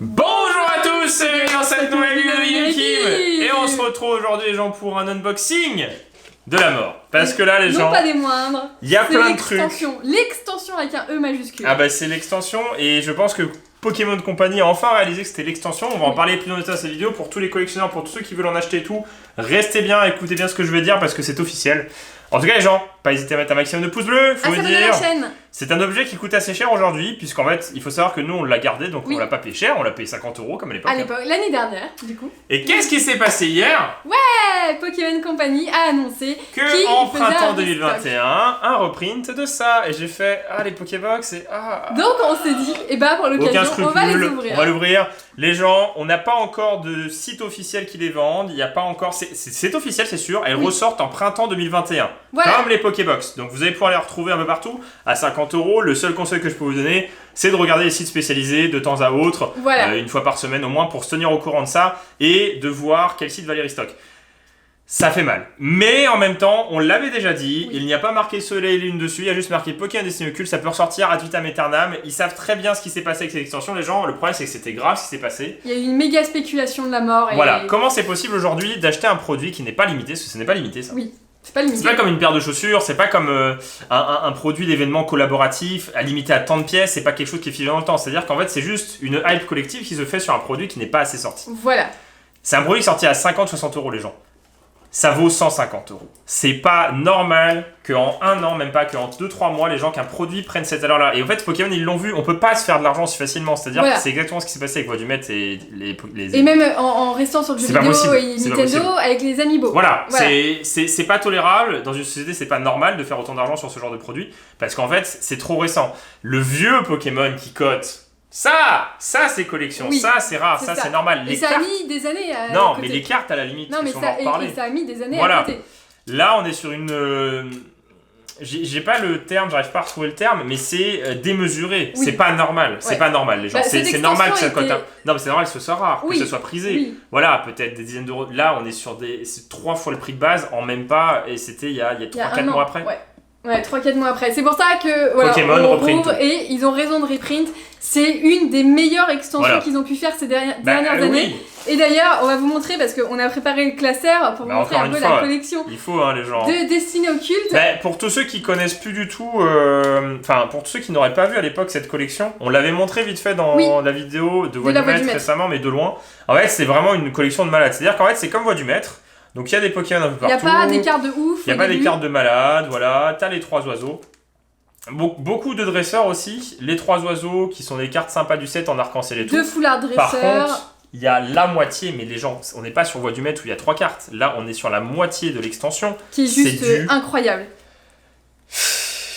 Bonjour à tous, bienvenue dans cette nouvelle vidéo de Yukim. Et on se retrouve aujourd'hui les gens pour un unboxing de la mort. Parce que là les gens... Non pas des moindres. Il y a plein de trucs. L'extension avec un E majuscule. Ah bah c'est l'extension et je pense que Pokémon Company a enfin réalisé que c'était l'extension. On va en parler plus dans détail dans cette vidéo. Pour tous les collectionneurs, pour tous ceux qui veulent en acheter et tout, restez bien, écoutez bien ce que je vais dire parce que c'est officiel. En tout cas les gens, pas hésiter à mettre un maximum de pouces bleus, faut vous dire. C'est un objet qui coûte assez cher aujourd'hui, puisqu'en fait, il faut savoir que nous on l'a gardé, donc on l'a pas payé cher, on l'a payé 50 € comme à l'époque. À l'époque, l'année dernière, du coup. Et qu'est-ce qui s'est passé hier? Ouais, Pokémon Company a annoncé que en printemps 2021, un reprint de ça. Et j'ai fait, les Pokébox, et Donc on s'est dit, et bah pour l'occasion, on va les ouvrir. On va l'ouvrir. Les gens, on n'a pas encore de site officiel qui les vendent, il n'y a pas encore... C'est officiel, c'est sûr, elles ressortent en printemps 2021. Voilà. Comme les Pokébox. Donc vous allez pouvoir les retrouver un peu partout, à 50 €. Le seul conseil que je peux vous donner, c'est de regarder les sites spécialisés de temps à autre, une fois par semaine au moins, pour se tenir au courant de ça, et de voir quel site va les restock. Ça fait mal. Mais en même temps, on l'avait déjà dit, il n'y a pas marqué Soleil et Lune dessus, il y a juste marqué Pokémon Destiny Occulte, ça peut ressortir ad vitam aeternam. Ils savent très bien ce qui s'est passé avec ces extensions, les gens. Le problème, c'est que c'était grave ce qui s'est passé. Il y a eu une méga spéculation de la mort. Et... Voilà, comment c'est possible aujourd'hui d'acheter un produit qui n'est pas limité, parce que ce n'est pas limité ça. Oui. C'est pas limité. C'est pas comme une paire de chaussures, c'est pas comme un produit d'événement collaboratif limité à tant de pièces, c'est pas quelque chose qui est figé dans le temps. C'est-à-dire qu'en fait, c'est juste une hype collective qui se fait sur un produit qui n'est pas assez sorti. Voilà. C'est un produit sorti à 50-60 € les gens. Ça vaut 150 €. C'est pas normal qu'en un an, même pas qu'en 2-3 mois, les gens qu'un produit prennent cette valeur-là. Et en fait, Pokémon, ils l'ont vu, on peut pas se faire de l'argent si facilement. C'est-à-dire que c'est exactement ce qui s'est passé avec Vodumètre et les... Et même en restant sur le jeu vidéo et Nintendo avec les Amiibo. Voilà. C'est pas tolérable. Dans une société, c'est pas normal de faire autant d'argent sur ce genre de produit. Parce qu'en fait, c'est trop récent. Le vieux Pokémon qui cote... Ça c'est collection, ça c'est rare, ça c'est normal. Et ça a mis des années à Non, côté. mais les cartes à la limite, non, mais ça a mis des années à côté. Là, on est sur une... J'ai pas le terme, j'arrive pas à retrouver le terme, mais c'est démesuré. C'est pas normal, c'est pas normal les gens. C'est normal que ça cote. Non, mais c'est normal que ce soit rare, que ce soit prisé. Voilà, peut-être des dizaines d'euros. Là, on est sur c'est 3 fois le prix de base en même pas, et c'était il y a 3-4 mois après. Ouais, 3-4 mois après. C'est pour ça que Pokémon on reprint. Et ils ont raison de reprint. C'est une des meilleures extensions qu'ils ont pu faire ces dernières années. Et d'ailleurs, on va vous montrer, parce qu'on a préparé le classeur pour vous montrer un peu la collection. Il faut, les gens. De Destiny Occulte. Pour tous ceux qui connaissent plus du tout, pour tous ceux qui n'auraient pas vu à l'époque cette collection, on l'avait montré vite fait dans la vidéo de Voix du Maître récemment, mais de loin. En fait, c'est vraiment une collection de malades. C'est-à-dire qu'en fait, c'est comme Voix du Maître. Donc il y a des Pokémon un peu partout. Il n'y a pas des cartes de ouf. Il n'y a pas des cartes de malade, voilà. T'as les 3 oiseaux. Beaucoup de dresseurs aussi. Les 3 oiseaux qui sont des cartes sympas du set en arc-en-ciel et tout. 2 foulards dresseurs. Par contre, il y a la moitié, mais les gens, on n'est pas sur Voix du Maître où il y a 3 cartes. Là, on est sur la moitié de l'extension. Qui est juste incroyable.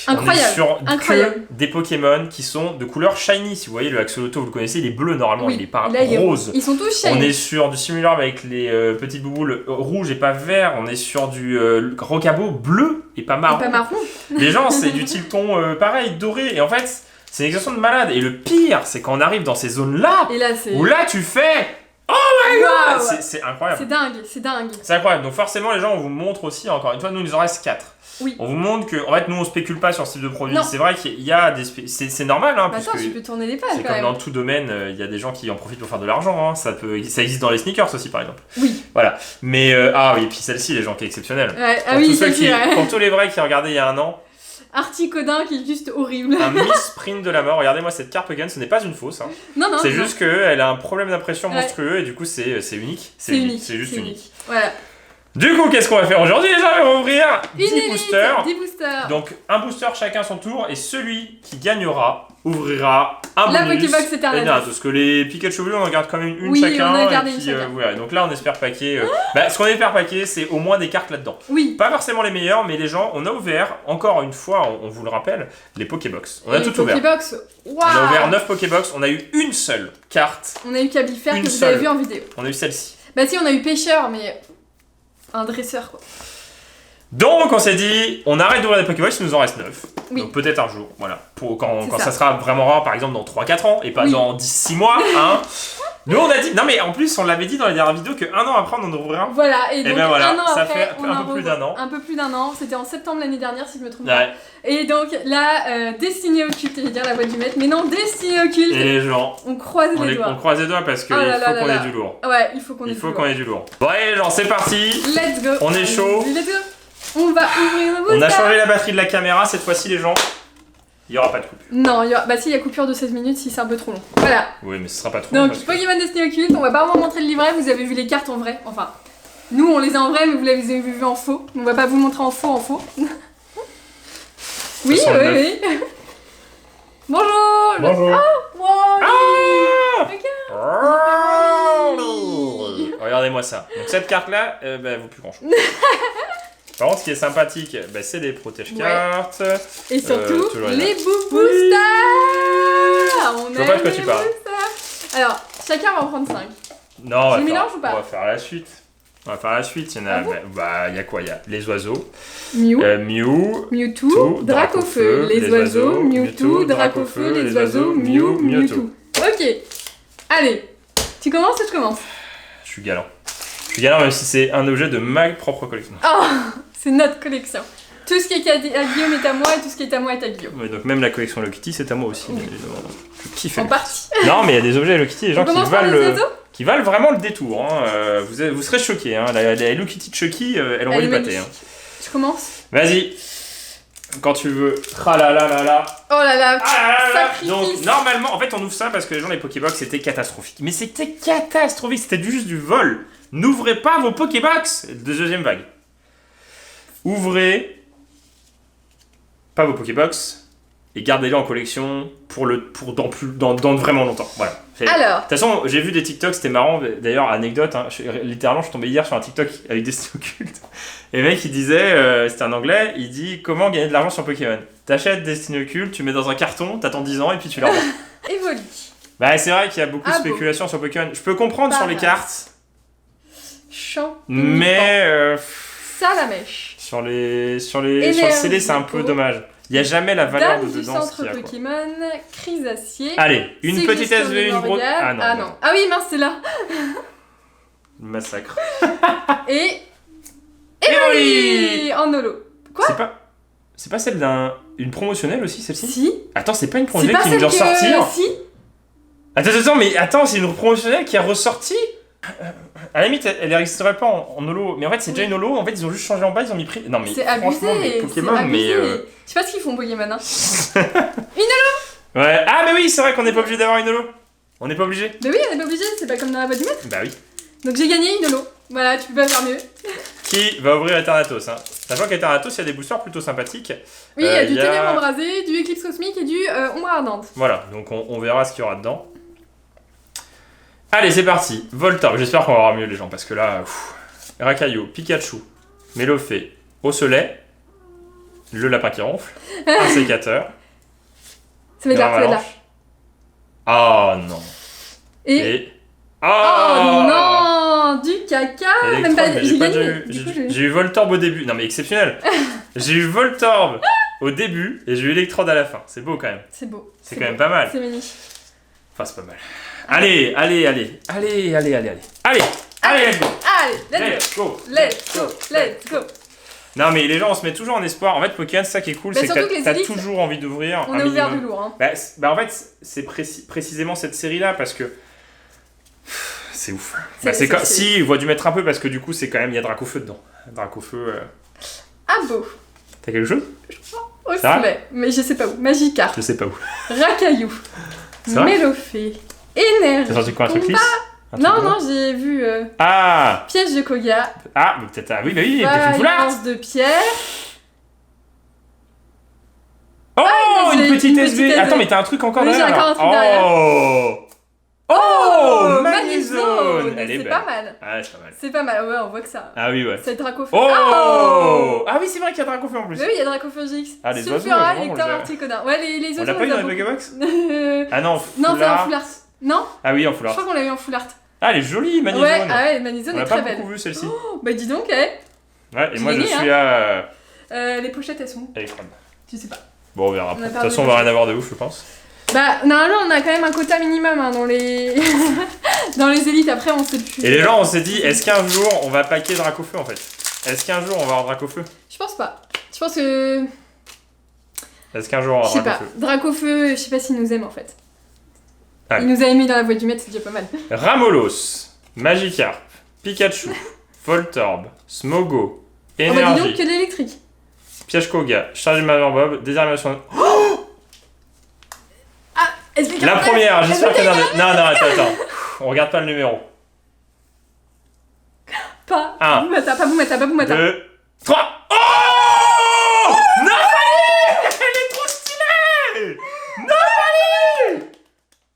Incroyable. On est sur que des Pokémon qui sont de couleur shiny. Si vous voyez le Axolotl, vous le connaissez, il est bleu normalement, il est pas rose. Ils sont tous shiny. On est sur du Simulor avec les petites bouboules rouges et pas vert. On est sur du Rocabo bleu et pas marron. Les gens, c'est du Tilton pareil, doré. Et en fait, c'est une extension de malade. Et le pire, c'est quand on arrive dans ces zones-là, où là tu fais... Oh my god! C'est incroyable. C'est dingue. C'est incroyable. Donc forcément, les gens, on vous montre aussi, encore une fois, nous, il nous en reste 4. Oui. On vous montre que, en fait, nous on spécule pas sur ce type de produit. C'est vrai qu'il y a des. C'est normal, hein. Attends, tu peux tourner des pages. C'est comme dans tout domaine, il y a des gens qui en profitent pour faire de l'argent. Hein. Ça existe dans les sneakers aussi, par exemple. Oui. Voilà. Mais, oui, et puis celle-ci, les gens, qui est exceptionnelle. Pour tous les vrais qui regardaient il y a un an. Articodin qui est juste horrible. Un misprint de la mort. Regardez-moi cette carte Pokémon, ce n'est pas une fausse. Hein. Non. C'est juste qu'elle a un problème d'impression monstrueux et du coup, c'est unique. C'est juste unique. Voilà. Du coup, qu'est-ce qu'on va faire aujourd'hui? Déjà, on va ouvrir 10 boosters. 10 boosters. Donc, un booster chacun son tour, et celui qui gagnera ouvrira un la bonus. Pokébox éternelle. Parce que les Pikachu on en garde quand même une chacun. On a gardé une chacun. Ouais, donc là, on espère paquer. Ce qu'on espère paquer, c'est au moins des cartes là-dedans. Oui. Pas forcément les meilleures, mais les gens, on a ouvert, encore une fois, on vous le rappelle, les Pokébox. On a tout ouvert. Wow. On a ouvert 9 Pokébox, on a eu une seule carte. On a eu Cabifer que vous avez vu en vidéo. On a eu celle-ci. Bah si, on a eu Pêcheur, mais... un dresseur, quoi. Donc on s'est dit, on arrête d'ouvrir des Pokébox, il nous en reste 9. Oui. Donc peut-être un jour, voilà. Quand ça sera vraiment rare, par exemple dans 3-4 ans, et pas dans 10-6 mois, hein. Nous on a dit, non mais en plus on l'avait dit dans les dernières vidéos que 1 an après on en ouvrirait un. Voilà, et donc voilà, 1 an ça après, fait un peu plus d'1 an. Un peu plus d'1 an, c'était en septembre l'année dernière si je me trompe pas. Et donc là, Destinée occulte, j'allais dire la voix du maître, mais non, Destinée occulte. Et les gens, on croise les doigts. On croise les doigts parce qu'il faut qu'on ait du lourd. Ouais, il faut qu'on ait du lourd. Il faut qu'on ait du lourd. Bon allez, genre c'est parti. Let's go. On est chaud. Let's go. On va ouvrir le booster. On a changé la batterie de la caméra cette fois-ci les gens. Il n'y aura pas de coupure. Non, bah si, il y a coupure de 16 minutes si c'est un peu trop long. Voilà. Oui, mais ce sera pas trop long. Donc, Pokémon Destinée occulte, on va pas vous montrer le livret, vous avez vu les cartes en vrai. Enfin, nous on les a en vrai, mais vous les avez vues en faux. On va pas vous montrer en faux. Oui. Bonjour. Bonjour. Regardez-moi ça. Donc cette carte-là, elle vaut plus grand-chose. Par contre, ce qui est sympathique, c'est les protège-cartes. Et surtout, les boosters. Je vois pas de quoi tu parles. Alors, chacun va en prendre 5. Non, je mélange ou pas? On va faire la suite. Il y en a, il y a quoi? Il y a les oiseaux. Mewtwo, Dracofeu, les oiseaux, Mewtwo, Dracofeu, les oiseaux, Mewtwo. Ok. Allez, tu commences ou je commence? Je suis galant. Même si c'est un objet de ma propre collection. Oh, c'est notre collection. Tout ce qui est à Guillaume est à moi et tout ce qui est à moi est à Guillaume. Oui, donc même la collection Hello Kitty, c'est à moi aussi. Je kiffe. En partie. Non, mais il y a des objets Hello Kitty, des gens qui valent vraiment le détour. Hein. Vous serez choqués. Hein. La Hello Kitty de Chucky, elle envoie du pâté. Hein. Tu commences? Vas-y. Quand tu veux. Tralalalala. Oh là là, sacrifice. Donc normalement, en fait, on ouvre ça parce que les gens, les Pokébox, c'était catastrophique. Mais c'était catastrophique, c'était juste du vol. N'ouvrez pas vos Pokébox. Deuxième vague. Ouvrez pas vos Pokébox et gardez-les en collection dans vraiment longtemps. Voilà. Alors. De toute façon, j'ai vu des TikTok, c'était marrant. D'ailleurs, anecdote, hein, littéralement, je suis tombé hier sur un TikTok avec Destinée occulte. Et le mec, il disait, c'était un anglais, il dit comment gagner de l'argent sur Pokémon. T'achètes Destinée occulte, tu mets dans un carton, t'attends 10 ans et puis tu la revends. Évolue. C'est vrai qu'il y a beaucoup de spéculation sur Pokémon. Je peux comprendre sur les cartes. Mais ça la mèche. Sur le CD, c'est un peu dommage. Il n'y a jamais la valeur de dedans. Centre Pokémon, Chrysacier. Allez, une petite SV, une grosse. Ah non. Ah oui, mince, c'est là. Massacre. Et oui, en holo. Quoi? C'est pas celle une promotionnelle aussi, celle-ci? Si. Attends, c'est pas une promotionnelle qui vient de ressortir? Si. Attends, c'est une promotionnelle qui est ressortie? À la limite, elle n'existerait pas en holo, mais en fait, c'est déjà une holo. En fait, ils ont juste changé en bas, ils ont mis prix. Non, mais c'est franchement, abusé, les Pokémon, mais. Je sais pas ce qu'ils font, Pokémon. Hein. Une holo. Ouais. Ah, mais oui, c'est vrai qu'on n'est pas obligé d'avoir une holo. On n'est pas obligé. Mais oui, on n'est pas obligé, c'est pas comme dans la voix du maître. Bah oui. Donc j'ai gagné une holo. Voilà, tu peux pas faire mieux. Qui va ouvrir Eternatus, hein. Sachant qu'Eternatus, il y a des boosters plutôt sympathiques. Oui, il y a du Ténèbres embrasé, du Éclipse cosmique et du Ombre ardente. Voilà, donc on verra ce qu'il y aura dedans. Allez, c'est parti. Voltorb, j'espère qu'on va voir mieux les gens, parce que là... Rakaillou, Pikachu, Mélofée, Osselet, le lapin qui ronfle, un sécateur. Ça veut dire quoi là? Oh non. Et... Oh non, du caca. Même pas, j'ai eu Voltorb au début. Non mais exceptionnel. J'ai eu Voltorb au début et j'ai eu Electrode à la fin. C'est beau quand même. C'est beau. C'est quand même pas mal. C'est magnifique. Enfin c'est pas mal. Allez, let's go. Non mais les gens on se met toujours en espoir. En fait Pokémon c'est ça qui est cool, c'est que t'as toujours envie d'ouvrir. On a ouvert du lourd. Hein. En fait c'est précisément cette série là parce que c'est ouf. Si voix du maître un peu parce que du coup c'est quand même il y a Dracofeu dedans. Dracofeu. Ah beau. T'as quelque chose? Mais je sais pas où. Magikarp. Je sais pas où. Rakaillou. Mélofée. Énergie. T'as sorti quoi, un truc lisse? Non, j'ai vu. Piège de Koga. Ah, mais peut-être. Oui, peut-être une foulard. De pierre. Oh, une petite SV. Attends, mais t'as un truc encore derrière. Oui, j'ai encore un truc derrière. Oh, Magnézone. Elle est belle. C'est pas mal. Ah, c'est pas mal. C'est pas mal, ouais, on voit que ça. Ah oui, ouais. C'est Dracofeu. Oh. Ah oui, c'est vrai qu'il y a Dracofeu en plus. Oui, il y a Dracofeu GX. Ah, les oiseaux. Sulfural, Lecteur, Articuno. Ouais, les oiseaux. On l'a pas eu dans les Pokébox? Ah non, non, c'est en full art. Non? Ah oui, en full art. Je crois qu'on l'a eu en full art. Ah, elle est jolie, Magnézone. Ouais, Magnézone est très belle. On l'a pas beaucoup vu celle-ci. Bah dis donc, Ouais, et moi je suis à. Les pochettes, elles sont. Electrode. Je sais pas. Bon, on verra. De toute façon, on va rien avoir de ouf, je pense. Bah, normalement, on a quand même un quota minimum dans les Dans les élites, après, on sait plus. Et les gens, on s'est dit, est-ce qu'un jour, on va paquer Dracofeu, en fait? Est-ce qu'un jour, on va avoir Dracofeu? Je pense pas. Je pense que... Est-ce qu'un jour, on va avoir Dracofeu? Je sais pas. Dracofeu, je sais pas s'il nous aime, en fait. Allez. Il nous a aimé dans la voie du maître, c'est déjà pas mal. Ramolos, Magikarp, Pikachu, Voltorb, Smogo, Énergie. On va dire donc Énergie, que de l'électrique. Piège-Koga, Charge Bob, Désarmation. Ah, la première, j'espère que... Non, attends. On regarde pas le numéro. Pas 1, Boumata. 2, 3. Oh Nafali! Elle est trop stylée! Nafali!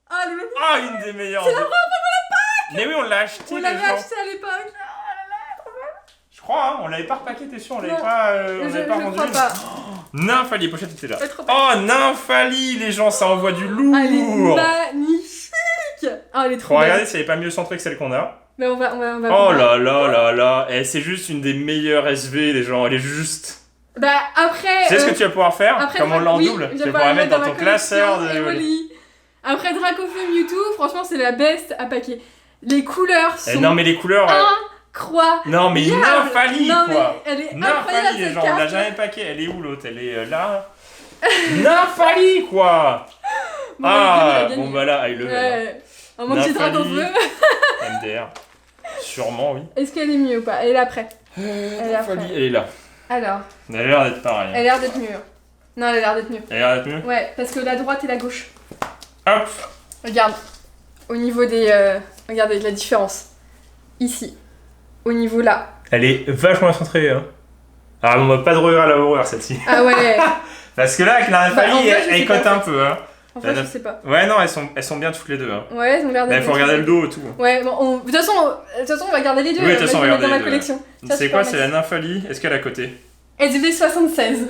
Ah, elle est magnifique. Ah, une des meilleures. C'est la vraie pack. Mais oui, on l'a acheté. On l'avait acheté à l'époque. Je crois, hein, on l'avait pas repaqué, t'es sûr? On l'avait pas, vendu. Crois pas. Nymphali, pochette était là. Oh, Nymphali, les gens, ça envoie du lourd. Elle est magnifique. Oh, elle est trop belle. Regardez si elle est pas mieux centrée que celle qu'on a. Mais on va oh là. Eh, c'est juste une des meilleures SV, les gens. Elle est juste. Bah, après. Tu sais ce que tu vas pouvoir faire? Comme on l'a en double, tu vas pouvoir la mettre dans ton classeur de Evoli. Après Dracofeu Mewtwo, franchement, c'est la best à paquer. Les couleurs sont. Non, mais les couleurs. Incroyable. Non, mais Nymphali, quoi. Elle est Nymphali, les gens, on l'a jamais paqué. Elle est où l'autre? Elle est là. Nymphali, quoi. Bon, bah là, high level. Un petit Dracofeu. MDR. Sûrement, oui. Est-ce qu'elle est mieux ou pas? Elle est après. Elle est là. Alors. Elle a l'air d'être pareille. Elle a l'air d'être mieux. Non, elle a l'air d'être mieux. Elle a l'air d'être mieux? Ouais, parce que la droite et la gauche. Hop. Regarde. Au niveau des... regardez la différence. Ici. Au niveau là. Elle est vachement centrée, hein. Ah, on va pas de regret à la horreur, celle-ci. Ah ouais. Parce que là, avec la Nymphali, elle cote un peu, hein. En fait, je sais pas. Ouais, non, elles sont bien toutes les deux, hein. Ouais, elles ont l'air d'être... Mais faut regarder le dos et tout. Ouais, bon, de toute façon, on va garder les deux. Oui, de toute façon, on va dans garder ma collection. C'est quoi? C'est la Nymphali? Est-ce qu'elle est à côté? SV76.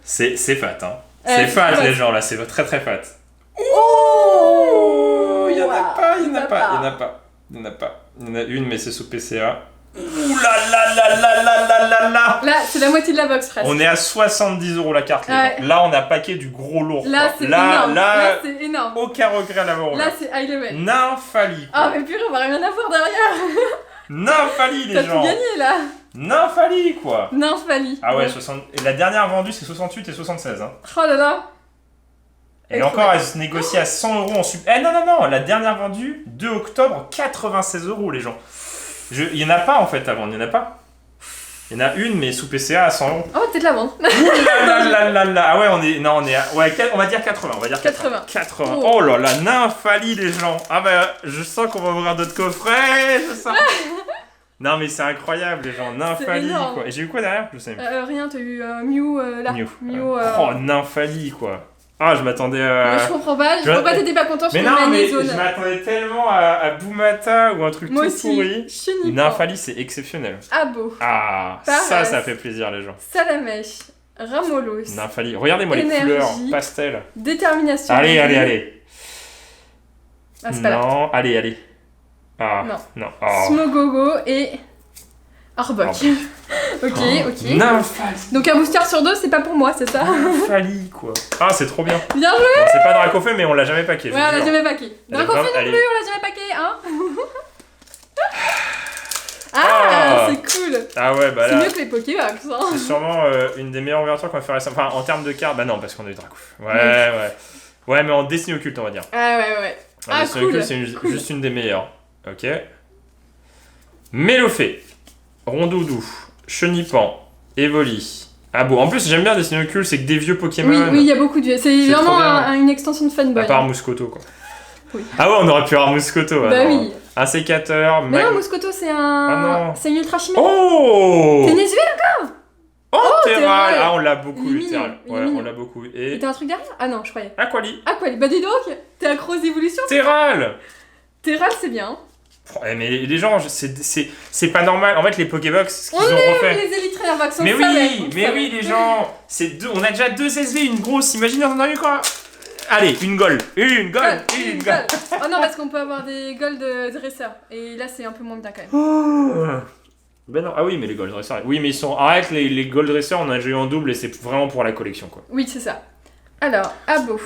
C'est fat, hein. C'est fat, les gens, là. C'est très très fat. Oh, il y en a pas. Il y en a une, mais c'est sous PCA. Ouh là. Là, c'est la moitié de la box presque. On est à 70€ la carte. Là, on a paqué du gros lourd. Là, c'est énorme. Là, c'est énorme. Aucun regret à l'avoir. Là, c'est high level. Nymphali. Ah, mais purée, on va rien avoir derrière. Nymphali, les gens. T'as tout gagné là. Nymphali, quoi. Nymphali. Ah ouais, et la dernière vendue, c'est 68 et 76. Hein. Oh là là. Et encore, elle se négocie à 100€ en sub. Eh non, la dernière vendue, 2 octobre, 96€, les gens. Il y en a pas en fait avant, il y en a pas. Il y en a une, mais sous PCA à 100€. Oh, peut-être la vendre. Ah ouais, on va dire 80. On va dire 80. Oh là là, Nymphali, les gens. Ah bah, je sens qu'on va ouvrir d'autres coffrets. Je sens. Non, mais c'est incroyable, les gens. Nymphali, quoi. Et j'ai eu quoi derrière? Je sais même. Rien, t'as eu Mew là. Mew. Oh, Nymphali, quoi. Ah, je m'attendais à... Moi, je comprends pas, t'étais pas content, mais non, mais je m'attendais tellement à Boumata ou un truc moi tout aussi, pourri. Nymphali, c'est exceptionnel. Ah beau. Ah, ça fait plaisir, les gens. Salamèche, Ramolos. Nymphali, regardez-moi les couleurs pastel. Détermination. Allez. Ah, c'est pas là. Non, allez. Ah, non. Oh. Smogogo et... Arbok. Ok. Nymphali. Donc un booster sur 2, c'est pas pour moi, c'est ça? Nymphali, quoi. Ah, c'est trop bien. Bien joué. Bon, c'est pas Dracofeu, mais on l'a jamais paqué. Ouais, on l'a jamais paqué. Dracofeu non plus, on l'a jamais paqué, hein. C'est cool. Ah ouais, bah là... C'est mieux que les Pokébox, hein. C'est sûrement une des meilleures ouvertures qu'on va faire récemment. Enfin, en termes de cartes, bah non, parce qu'on a eu Dracofeu. Ouais, mais en dessin occulte, on va dire. Ah ouais. En dessin occulte, c'est juste une des meilleures. Ok. Mélofée, Rondoudou, Chenipan, Evoli. Ah bon, en plus j'aime bien dessiner occulte, c'est que des vieux Pokémon. Oui, il y a beaucoup de vieux. C'est vraiment une extension de fanboy. À part Mouscoto, quoi. Oui. Ah ouais, on aurait pu avoir Mouscoto. Bah oui. Un sécateur. Mais non, Mouscoto c'est un... Ah non. C'est une ultra chimère. Oh. T'es Nézué encore? Oh, Terral. Ah, on l'a beaucoup eu, Terral. Ouais, on l'a beaucoup eu. Et t'as un truc derrière? Ah non, je croyais. Aquali. Bah dis donc, t'es accro aux évolutions. Terral, c'est bien. Mais les gens, c'est pas normal. En fait, les Pokébox, ce qu'ils ont refait. Les Elite Trainer sont mais oui, les gens. On a déjà 2 SV, une grosse. Imagine, on en a eu quoi? Allez, une gold. Une gold. Oh non, parce qu'on peut avoir des gold dresseurs. Et là, c'est un peu moins bien quand même. Ben non. Ah oui, mais les gold dresseurs. Oui, mais ils sont. Arrête, les gold dresseurs, on a déjà eu en double et c'est vraiment pour la collection, quoi. Oui, c'est ça. Alors, Abo.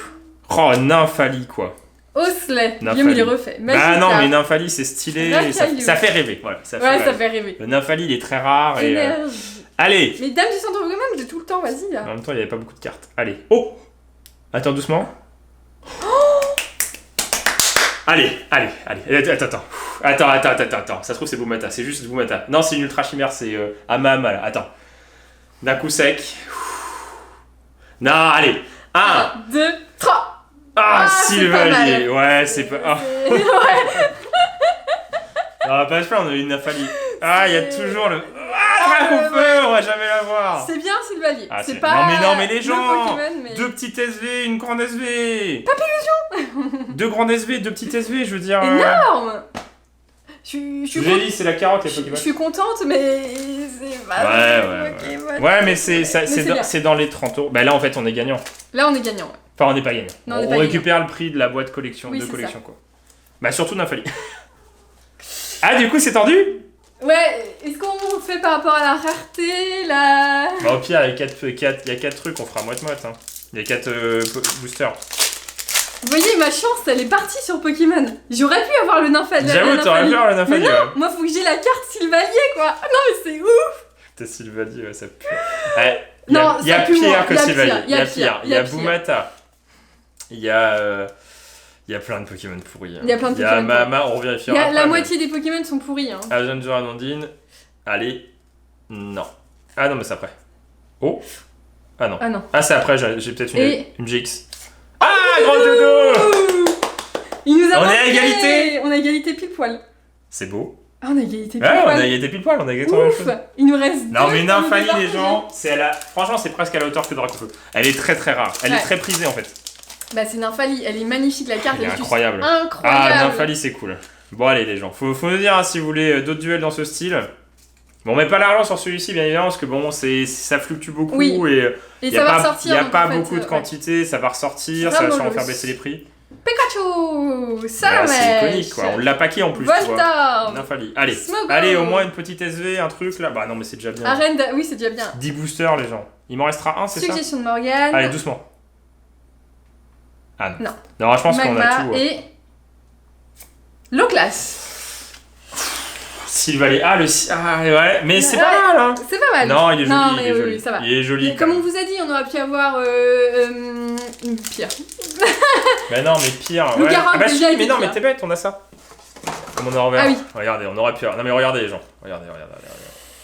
Oh, Nymphali, quoi. Osley. Guillaume, il est refait. Ah non, mais Nymphali, c'est stylé. Ça fait rêver. Voilà, ça fait rêver. Le Nymphali, il est très rare. Allez. Mais Dame du centre Pokémon, j'ai tout le temps, vas-y là. En même temps, il n'y avait pas beaucoup de cartes. Allez. Oh. Attends, doucement. Allez. Attends. Ça se trouve, c'est Boumata. C'est juste Boumata. Non, c'est une ultra chimère, c'est Amama là. Attends. D'un coup sec. Non, allez. 1, 2, 3. Ah, Sylvalier. Ouais, c'est pas. Oh. Ouais. Non, pas on a eu une Nymphali. Ah, il y a toujours le. Ah, on va jamais l'avoir. C'est bien Sylvalier. Ah, c'est pas. Non, mais les gens. Pokémon, mais... 2 petites SV, une grande SV. Papillusion. 2 grandes SV, 2 petites SV, je veux dire. Énorme. Je dit, c'est la carotte, les Pokémon. Je suis contente, mais c'est pas. Ouais, mais c'est dans les 30 €. Bah là, en fait, on est gagnant. Là, on est gagnant. Ouais. Enfin, on n'est pas gagnant. Non, on récupère le prix de la boîte collection, ça. quoi. Bah, surtout Nymphali. Ah, du coup, c'est tendu? Ouais, est-ce qu'on fait par rapport à la rareté, la... Bah, au pire, il y a 4 trucs, on fera moite-moite. Hein. Il y a 4 boosters. Vous voyez, ma chance, elle est partie sur Pokémon. J'aurais pu avoir le Nymphali. J'avoue, t'aurais pu avoir le Nymphali. Mais non, moi, faut que j'ai la carte Sylvalier, quoi. Ah non, mais c'est ouf. Putain, Sylvalier, ouais, ça pue. Il y a pire que Sylvalier. Il y a pire. Il y a Boumata. Il y a plein de Pokémon pourris. Il y a plein de Pokémon. Il y a Mahama, on revérifiera. La moitié des Pokémon sont pourris. Hein. Agent de Anandine. Allez. Non. Ah non, mais c'est après. Oh. Ah non. Ah, c'est après, j'ai peut-être une GX. Ah, grand dodo. Il nous a On est à égalité. On a égalité pile poil. C'est beau. Ah, on a égalité pile poil. On a égalité pile poil, on a exactement la même chose. Il nous reste. Non, mais Nymphali, les gens, franchement, c'est presque à la hauteur que Dracofeu. Elle est très très rare. Elle est très prisée en fait. Bah, c'est Nymphali, elle est magnifique, la carte, elle est incroyable. Incroyable. Ah, Nymphali, c'est cool. Bon, allez, les gens, faut nous dire hein, si vous voulez d'autres duels dans ce style. Bon, on met pas l'argent sur celui-ci, bien évidemment, parce que bon, ça fluctue beaucoup et ça va ressortir. Il n'y a pas beaucoup de quantité, ça va ressortir, ça va sûrement faire baisser les prix. Pikachu, ça c'est iconique quoi, on l'a paqué en plus. Voltorb, Nymphali. Allez, au moins une petite SV, un truc là. Bah non, mais c'est déjà bien. Oui, c'est déjà bien. 10 boosters, les gens. Il m'en restera un, c'est ça? Suggestion de Morgane. Allez, doucement. Ah non. Non, je pense qu'on a tout. Et. Low-class. Sylvalier. Ah, ouais, mais c'est pas mal, hein. C'est pas mal. Non, il est joli. Non, mais oui, ça va. Il est joli. Comme on vous a dit, on aurait pu avoir une pire. Mais non, mais pire. Ouais. Ah bah si, mais non, mais t'es bête, on a ça. Comme on a envers. Ah oui. Regardez, on aurait pu avoir. Non, mais regardez, les gens. Regardez.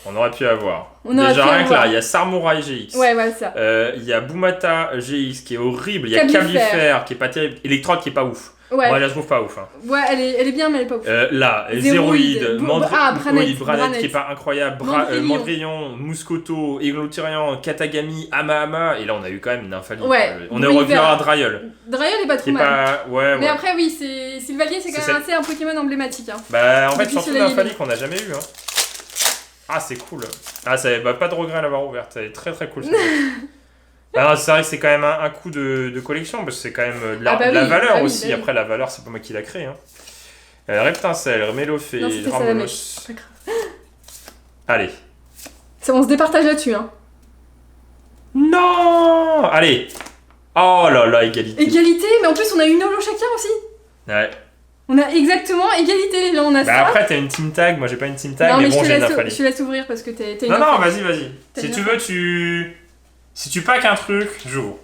On aurait pu avoir. Déjà, rien que là, il y a Sarmouraï GX. Ouais, ça. Il y a Boumata GX qui est horrible. Il y a Cablifère qui est pas terrible. Electrode qui est pas ouf. Ouais. Moi, je la trouve pas ouf. Hein. Ouais, elle est bien, mais elle est pas ouf. Là, Zéroïde, Branette qui est pas incroyable, Mandrillon, Mouscoto, Églotirian, Katagami, Amahama, et là on a eu quand même une Nymphali. Ouais. On est revenu à Draiol. Draiol est pas trop mal. Ouais. Mais après, oui, Sylvalier, c'est quand même assez un Pokémon emblématique. Hein. Bah, en fait, surtout Nymphali qu'on a jamais eu. Hein. Ah, c'est cool. Ah, pas de regret à l'avoir ouverte. Elle est très très cool. Alors, c'est vrai que c'est quand même un coup de collection, parce que c'est quand même de la valeur aussi. Après, la valeur, c'est pas moi qui l'a créé. Hein. Reptincelle, Mélofée, Ramos. Allez. On se départage là-dessus. Hein. Non. Allez. Oh là là, égalité. Égalité, mais en plus, on a une holo chacun aussi. Ouais. On a exactement égalité, là on a ça. Après, t'as une team tag, moi j'ai pas une team tag, mais bon, j'ai Nymphali. Je te laisse ouvrir parce que t'es une. Non, vas-y. Si tu veux, si tu packs un truc, j'ouvre.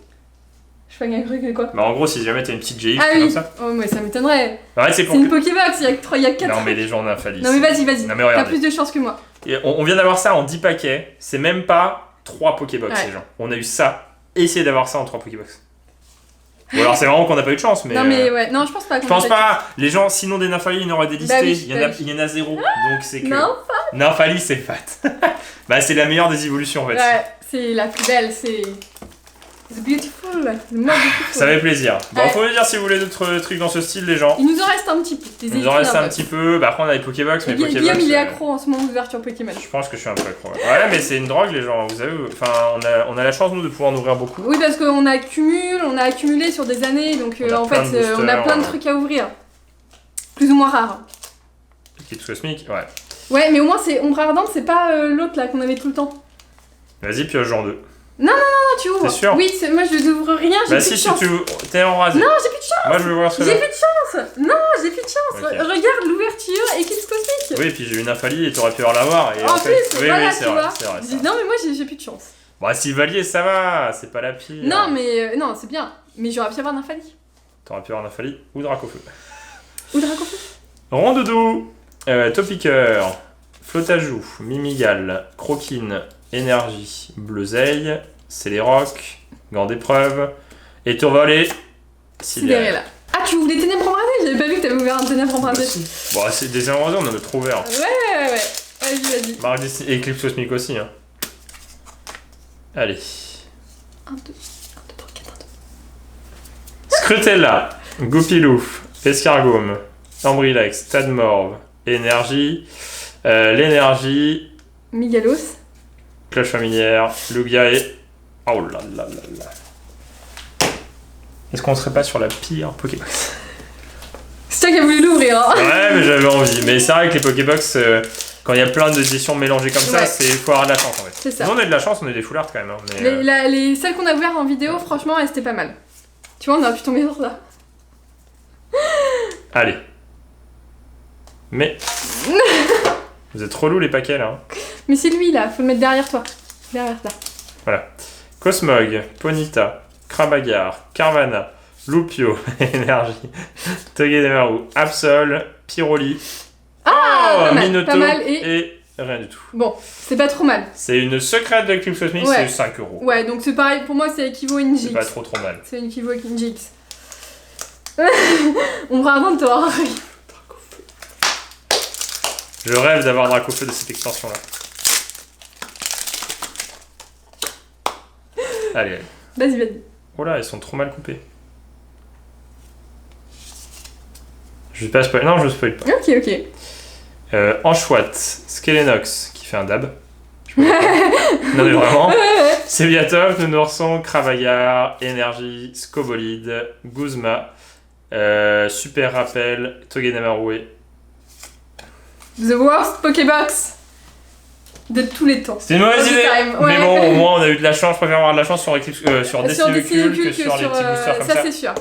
Je pack un truc, quoi? Bah, en gros, si jamais t'as une petite GX comme ça. Oh, mais ça m'étonnerait. Ouais, c'est une Pokébox, il y a 4. Non, mais les gens Nymphali. Non, mais vas-y. Non, mais regarde. T'as plus de chance que moi. Et on vient d'avoir ça en 10 paquets, c'est même pas 3 Pokébox, les gens. On a eu ça, essayez d'avoir ça en 3 Pokébox. Ou alors c'est vraiment qu'on n'a pas eu de chance, mais... Non, mais ouais, non, je pense pas. Je pense pas. Les gens, sinon des Nymphali, il y en aurait des listés. Il y en a 0, donc c'est que... Nymphali, c'est fat. Bah, c'est la meilleure des évolutions, en fait. Ouais, c'est la plus belle, c'est... It's beautiful. Ça fait plaisir. Bon, faut me dire si vous voulez d'autres trucs dans ce style, les gens. Il nous en reste un petit peu. Il nous en reste un petit peu. Bah, après, on a les Pokébox, mais Pokébox... Guillaume, il est accro en ce moment d'ouverture Pokémon. Je pense que je suis un peu accro. Ouais, mais c'est une drogue, les gens. Vous savez, enfin, on a la chance, nous, de pouvoir en ouvrir beaucoup. Oui, parce qu'on a accumulé sur des années, donc en fait, on a plein de trucs à ouvrir. Plus ou moins rares. Kit Cosmique, ouais. Ouais, mais au moins, c'est Ombre Ardente, c'est pas l'autre là qu'on avait tout le temps. Vas-y, pioche genre 2. Non, tu ouvres. T'es sûr? Oui, moi je n'ouvre rien, j'ai plus de chance. Bah si, t'es enrasé. Non, j'ai plus de chance. Moi je veux voir ce que j'ai plus de chance. Non, j'ai plus de chance. Okay. Regarde l'ouverture, Eclipse Cosmique. Oui, puis j'ai une Nymphalie et t'aurais pu l'avoir. En plus, voilà, c'est tu vrai, vois. c'est vrai. Non, mais moi j'ai plus de chance. Bah Sylvalier, ça va, c'est pas la pire. Non, mais non, c'est bien. Mais j'aurais pu avoir Nymphalie. T'aurais pu avoir Nymphalie ou Dracofeu. Ou Dracofeu. Rondoudou, Topiqueur, Flotajou, Mimigal, Croquine, Énergie, Bleuzeille, Céléroc, Gant d'épreuve, et Tourvolé, Sidérella. Ah, tu ouvres les ténèbres embrasées? J'avais pas vu que t'avais ouvert un ténèbres embrasé. Bon, c'est des embrasés, on en a trop ouvert. Ouais. Vas-y. Marc Eclipse Cosmique aussi, hein. Allez. 1, 2, 3, 4, 1, 2. Scrutella, Goupilouf, Escargome, Ambrilex, Tadmorve, Énergie, l'énergie, Migalos, Cloche familière, Lugia et... Oh là là là là. Est-ce qu'on serait pas sur la pire Pokébox? C'est toi qui as voulu l'ouvrir, hein. Ouais, mais j'avais envie. Mais c'est vrai que les Pokébox, quand il y a plein d'éditions mélangées comme ça, c'est faut avoir de la chance en fait. C'est ça. Nous, on a de la chance, on a des foulards quand même. Hein, mais les celles qu'on a ouvertes en vidéo, franchement, elles étaient pas mal. Tu vois, on aurait pu tomber sur ça. Allez. Mais... Vous êtes relous les paquets là. Hein. Mais c'est lui là, faut le mettre derrière toi. Derrière là. Voilà. Cosmog, Ponyta, Crabagar, Carvana, Lupio, Énergie, Togedemaru, Absol, Pyroli, Minotaur pas mal et rien du tout. Bon, c'est pas trop mal. C'est une secrète de Eclipse Cosmique, c'est 5 €. Ouais, donc c'est pareil, pour moi c'est équivaut à une GX. C'est pas trop mal. C'est une équivaut à une GX. On va avant de toi. Je rêve d'avoir Dracofeu de cette extension là. Allez. Vas-y. Oh là, ils sont trop mal coupés. Je vais pas spoiler. Non, je spoil pas. Ok. Anchouette, Skelenox qui fait un dab. Non mais vraiment. Sébiatov, Nounourson, Cravaillard, Énergie, Scobolide, Guzma, Super Rappel, Togedemaru. The worst Pokébox de tous les temps. C'était une mauvaise idée, mais bon, au moins on a eu de la chance. Je préfère avoir de la chance sur Décimocule que sur les petits boosters comme ça. Ça c'est sûr.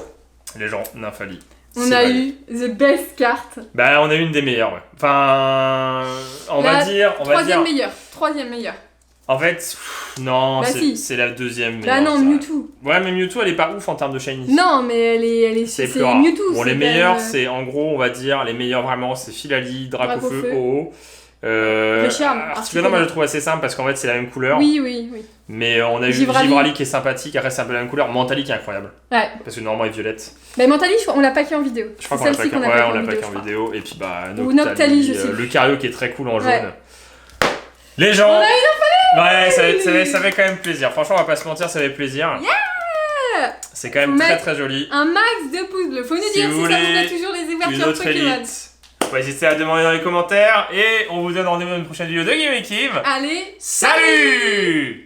Les gens, Nymphalie. On a eu the best carte. Bah on a eu une des meilleures, ouais. Enfin, on va dire... Troisième meilleure. En fait, non, c'est la deuxième meilleure. Bah non, Mewtwo. Ouais, mais Mewtwo elle est pas ouf en termes de shiny. Non, mais c'est Mewtwo. Bon, les meilleurs, c'est en gros, on va dire, les meilleurs vraiment, c'est Filali, Dracofeu, Ho-Oh. Articuno, moi je le trouve assez simple parce qu'en fait c'est la même couleur. Oui. Mais on a eu Givrali qui est sympathique, après c'est un peu la même couleur. Mentali qui est incroyable. Ouais. Parce que normalement elle est violette. Bah Mentali, on l'a packé en vidéo. Je crois qu'on l'a packé en vidéo. Et puis bah Noctali, je sais. Lucario qui est très cool en jaune. Les gens. Ouais, ça fait quand même plaisir. Franchement, on va pas se mentir, ça fait plaisir. Yeah. C'est quand même très joli. Un max de pouces bleus. Faut nous dire si ça vous a toujours les ouvertures Pokémon. Faut pas hésiter à demander dans les commentaires. Et on vous donne rendez-vous dans une prochaine vidéo de Game Kiv. Allez, salut.